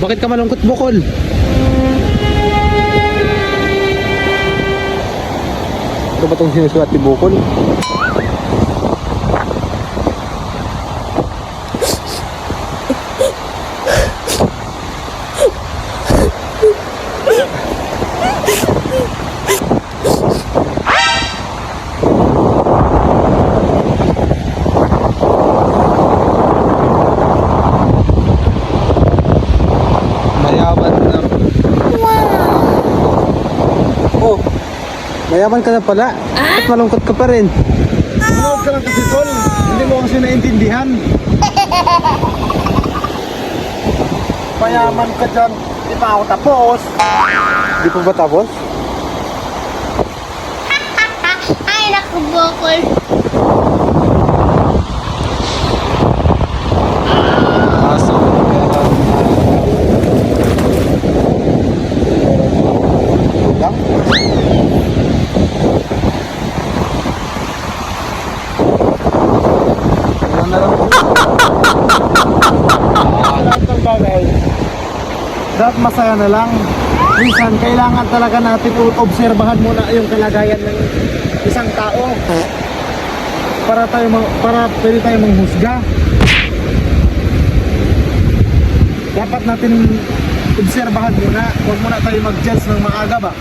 Bakit ka malungkot, Bukol? Ito ba itong sinusulat ni Bukol? Mayaman na. Oh, mayaman ka na pala. At malungkot ka pa rin. Manood ka lang kasi, tol. Hindi mo kasi naintindihan. Mayaman ka dyan. Di pa ako tapos. Di pa ba tapos? Ay, naku, Bukol. Aso. Lang. Ano na lang po. Lahat ng bagay. Dapat masaya na lang. Minsan, kailangan talaga natin obserbahan muna yung kalagayan ng isang tao. Para pwede tayo manghusga. Dapat natin obserbahan muna. Huwag muna tayo mag-judge ng maaga ba?